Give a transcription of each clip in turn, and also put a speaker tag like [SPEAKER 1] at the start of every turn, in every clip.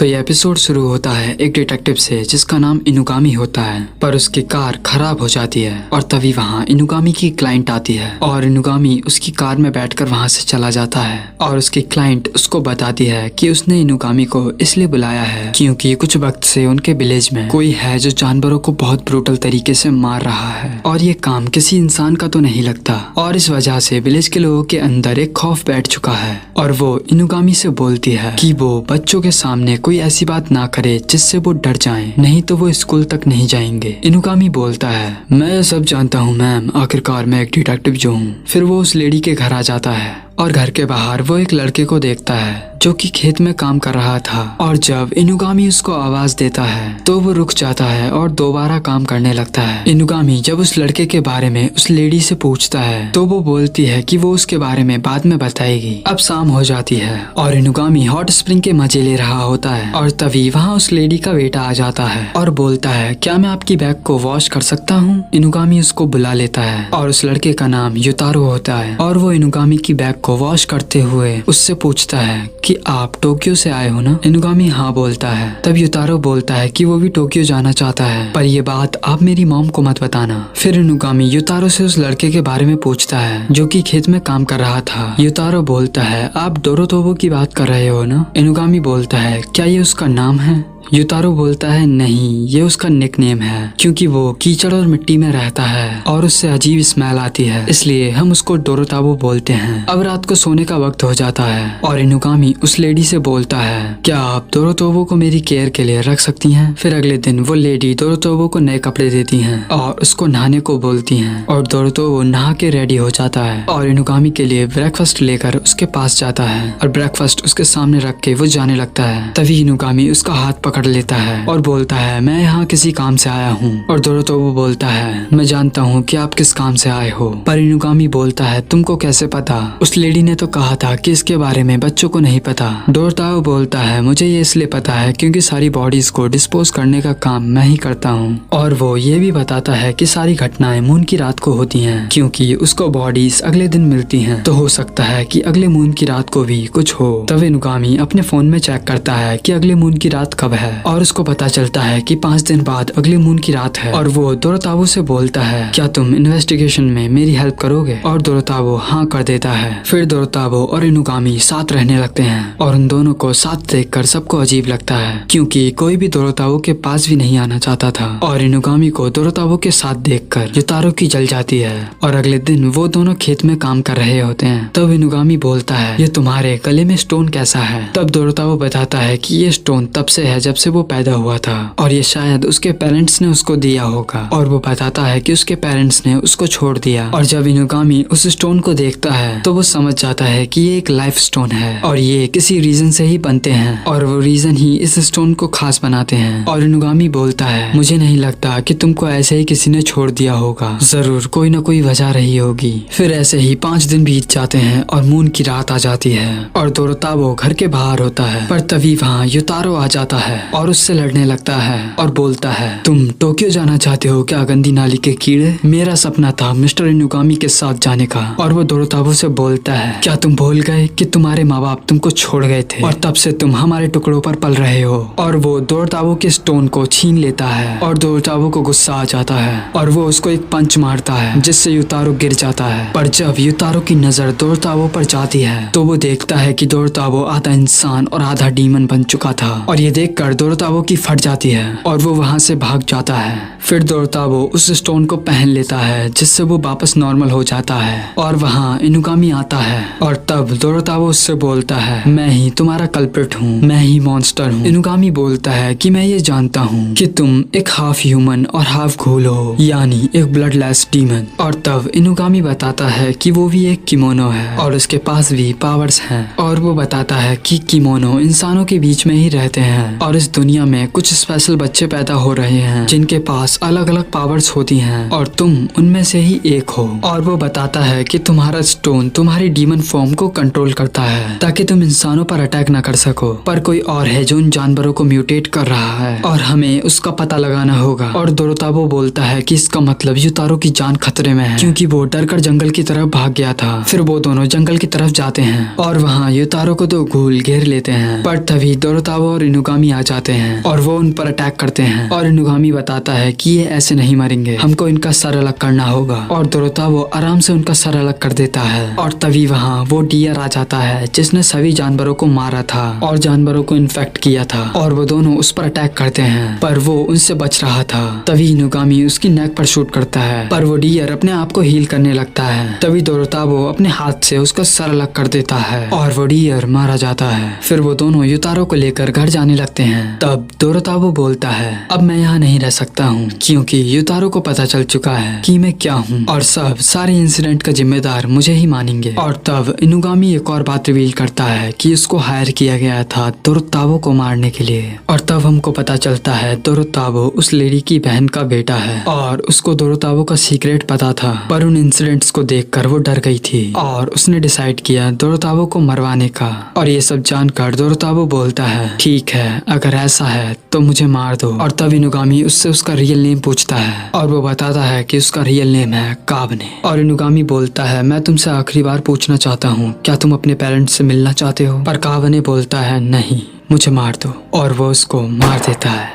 [SPEAKER 1] तो ये एपिसोड शुरू होता है एक डिटेक्टिव से जिसका नाम इनुगामी होता है, पर उसकी कार खराब हो जाती है और तभी वहाँ इनुगामी की क्लाइंट आती है और इनुगामी उसकी कार में बैठकर वहाँ से चला जाता है और उसकी क्लाइंट उसको बताती है कि उसने इनुगामी को इसलिए बुलाया है क्योंकि कुछ वक्त से उनके विलेज में कोई है जो जानवरों को बहुत ब्रूटल तरीके से मार रहा है और ये काम किसी इंसान का तो नहीं लगता और इस वजह से विलेज के लोगों के अंदर एक खौफ बैठ चुका है और वो इनुगामी से बोलती है कि वो बच्चों के सामने कोई ऐसी बात ना करे जिससे वो डर जाएं, नहीं तो वो स्कूल तक नहीं जाएंगे। इनुगामी बोलता है, मैं सब जानता हूँ मैम, आखिरकार मैं एक डिटेक्टिव जो हूँ। फिर वो उस लेडी के घर आ जाता है और घर के बाहर वो एक लड़के को देखता है जो कि खेत में काम कर रहा था और जब इनुगामी उसको आवाज देता है तो वो रुक जाता है और दोबारा काम करने लगता है। इनुगामी जब उस लड़के के बारे में उस लेडी से पूछता है तो वो बोलती है कि वो उसके बारे में बाद में बताएगी। अब शाम हो जाती है और इनुगामी हॉट स्प्रिंग के मजे ले रहा होता है और तभी वहाँ उस लेडी का बेटा आ जाता है और बोलता है, क्या मैं आपकी बैग को वॉश कर सकता हूँ? इनुगामी उसको बुला लेता है और उस लड़के का नाम युतारो होता है और वो इनुगामी की बैग को वॉश करते हुए उससे पूछता है कि आप टोक्यो से आए हो ना? इनुगामी हाँ बोलता है। तब युतारो बोलता है कि वो भी टोक्यो जाना चाहता है, पर ये बात आप मेरी मॉम को मत बताना। फिर इनुगामी युतारो से उस लड़के के बारे में पूछता है जो कि खेत में काम कर रहा था। युतारो बोलता है, आप डोरोतोबो की बात कर रहे हो ना? इनुगामी बोलता है, क्या ये उसका नाम है? युतारो बोलता है, नहीं, ये उसका निकनेम है क्योंकि वो कीचड़ और मिट्टी में रहता है और उससे अजीब स्मेल आती है, इसलिए हम उसको डोरोताबो बोलते हैं। अब रात को सोने का वक्त हो जाता है और इनुगामी उस लेडी से बोलता है, क्या आप डोरोतोबो को मेरी केयर के लिए रख सकती हैं? फिर अगले दिन वो लेडी डोरोतोबो को नए कपड़े देती हैं और उसको नहाने को बोलती हैं और डोरोतोबो नहा के रेडी हो जाता है और इनुगामी के लिए ब्रेकफास्ट लेकर उसके पास जाता है और ब्रेकफास्ट उसके सामने रख के वो जाने लगता है। तभी इनुगामी उसका हाथ पकड़ लेता है और बोलता है, मैं यहाँ किसी काम से आया हूँ। और डोरोतोबो बोलता है, मैं जानता हूँ कि आप किस काम से आए हो। पर इनुगामी बोलता है, तुमको कैसे पता? उस लेडी ने तो कहा था कि इसके बारे में बच्चों को नहीं पता। डोरोताबो बोलता है, मुझे ये इसलिए पता है क्योंकि सारी बॉडीज को डिस्पोज करने का काम मैं ही करता हूँ। और वो ये भी बताता है कि सारी घटनाएं मून की रात को होती हैं क्योंकि उसको बॉडीज अगले दिन मिलती हैं, तो हो सकता है कि अगले मून की रात को भी कुछ हो। तब इनुगामी अपने फोन में चेक करता है कि अगले मून की रात कब है और उसको पता चलता है कि 5 दिन बाद अगले मून की रात है और वो डोरोताबो से बोलता है, क्या तुम इन्वेस्टिगेशन में मेरी हेल्प करोगे? और डोरोताबो हाँ कर देता है। फिर डोरोताबो और इनुगामी साथ रहने लगते हैं और उन दोनों को साथ देखकर सबको अजीब लगता है क्योंकि कोई भी डोरोताबो के पास भी नहीं आना चाहता था और इनुगामी को डोरोताबो के साथ देखकर युतारो की जल जाती है। और अगले दिन वो दोनों खेत में काम कर रहे होते हैं। तब इनुगामी बोलता है, ये तुम्हारे गले में स्टोन कैसा है? तब डोरोताबो बताता है कि ये स्टोन तब से है जब से वो पैदा हुआ था और ये शायद उसके पेरेंट्स ने उसको दिया होगा। और वो बताता है कि उसके पेरेंट्स ने उसको छोड़ दिया। और जब इनुगामी उस स्टोन को देखता है तो वो समझ जाता है कि ये एक लाइफ स्टोन है और ये किसी रीजन से ही बनते हैं और वो रीजन ही इस स्टोन को खास बनाते हैं। और इनुगामी बोलता है, मुझे नहीं लगता कि तुमको ऐसे ही किसी ने छोड़ दिया होगा, जरूर कोई ना कोई वजह रही होगी। फिर ऐसे ही 5 दिन बीत जाते हैं और मून की रात आ जाती है और डोरोताबो घर के बाहर होता है, पर तभी वहाँ युतारो आ जाता है और उससे लड़ने लगता है और बोलता है, तुम टोक्यो जाना चाहते हो क्या गंदी नाली के कीड़े? मेरा सपना था मिस्टर इनुगामी के साथ जाने का। और वो डोरोताबो से बोलता है, क्या तुम भूल गए कि तुम्हारे माँ बाप तुमको छोड़ गए थे और तब से तुम हमारे टुकड़ों पर पल रहे हो? और वो डोरोताबो के स्टोन को छीन लेता है और डोरोताबो को गुस्सा आ जाता है और वो उसको एक पंच मारता है जिससे युतारो गिर जाता है। पर जब युतारो की नजर डोरोताबो पर जाती है तो वो देखता है कि डोरोताबो आधा इंसान और आधा डीमन बन चुका था और ये देखकर डोरोताबो की फट जाती है और वो वहाँ से भाग जाता है। फिर डोरोताबो उस स्टोन को पहन लेता है जिससे वो वापस नॉर्मल हो जाता है और वहाँ इनुगामी आता है और तब डोरोताबो उससे बोलता है, मैं ही तुम्हारा कल्प्रिट हूँ, मैं ही मॉन्स्टर हूँ। इनुगामी बोलता है कि मैं ये जानता हूँ कि तुम एक हाफ ह्यूमन और हाफ घोल हो, यानी एक ब्लडलेस डीमन। और तब इनुगामी बताता है कि वो भी एक किमोनो है और उसके पास भी पावर्स हैं और वो बताता है कि किमोनो इंसानों के बीच में ही रहते हैं और इस इस दुनिया में कुछ स्पेशल बच्चे पैदा हो रहे हैं जिनके पास अलग अलग पावर्स होती हैं और तुम उनमें से ही एक हो। और वो बताता है कि तुम्हारा स्टोन तुम्हारी डीमन फॉर्म को कंट्रोल करता है ताकि तुम इंसानों पर अटैक न कर सको, पर कोई और है जो उन जानवरों को म्यूटेट कर रहा है और हमें उसका पता लगाना होगा। और दोरोताबो बोलता है कि इसका मतलब युतारो की जान खतरे में है क्योंकि वो डर कर जंगल की तरफ भाग गया था। फिर वो दोनों जंगल की तरफ जाते हैं और वहाँ युतारो को दो घूल घेर लेते हैं, पर तभी दोरोताबो और इनुगामी आ जाते हैं और वो उन पर अटैक करते हैं। और इनुगामी बताता है कि ये ऐसे नहीं मरेंगे, हमको इनका सर अलग करना होगा। और दोरोताबो आराम से उनका सर अलग कर देता है और तभी वहाँ वो डियर आ जाता है जिसने सभी जानवरों को मारा था और जानवरों को इन्फेक्ट किया था और वो दोनों उस पर अटैक करते हैं, पर वो उनसे बच रहा था। तभी इनुगामी उसकी नेक पर शूट करता है, पर वो डियर अपने आप को हील करने लगता है। तभी दोरोताबो अपने हाथ से उसका सर अलग कर देता है और वो डियर मारा जाता है। फिर वो दोनों युतारो को लेकर घर जाने लगते हैं। तब दोरोताबो बोलता है, अब मैं यहाँ नहीं रह सकता हूँ क्योंकि युतारो को पता चल चुका है कि मैं क्या हूँ और सब सारे इंसिडेंट का जिम्मेदार मुझे ही मानेंगे। और तब इनुगामी एक और बात रिवील करता है कि उसको हायर किया गया था दोरोताबो को मारने के लिए। और तब हमको पता चलता है दोरोताबो उस लेडी की बहन का बेटा है और उसको दोरोताबो का सीक्रेट पता था, पर उन इंसिडेंट्स को देखकर वो डर गई थी और उसने डिसाइड किया दोरोताबो को मरवाने का। और ये सब जानकर दोरोताबो बोलता है, ठीक है अगर ऐसा है तो मुझे मार दो। और तब इनुगामी उससे उसका रियल नेम पूछता है और वो बताता है कि उसका रियल नेम है कावने। और इनुगामी बोलता है, मैं तुमसे आखिरी बार पूछना चाहता हूँ, क्या तुम अपने पेरेंट्स से मिलना चाहते हो? पर कावने बोलता है, नहीं मुझे मार दो। और वो उसको मार देता है।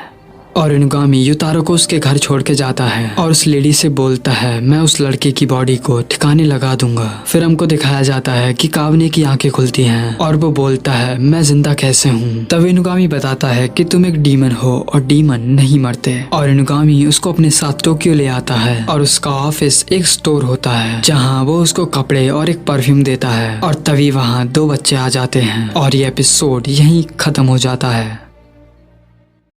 [SPEAKER 1] और इनुगामी युतारो को उसके घर छोड़ के जाता है और उस लेडी से बोलता है, मैं उस लड़के की बॉडी को ठिकाने लगा दूंगा। फिर हमको दिखाया जाता है कि कावने की आंखें खुलती हैं और वो बोलता है, मैं जिंदा कैसे हूँ? तब इनुगामी बताता है कि तुम एक डीमन हो और डीमन नहीं मरते। और इनुगामी उसको अपने साथ टोक्यो ले आता है और उसका ऑफिस एक स्टोर होता है जहाँ वो उसको कपड़े और एक परफ्यूम देता है। और तभी वहाँ दो बच्चे आ जाते हैं और ये एपिसोड यहीं खत्म हो जाता है।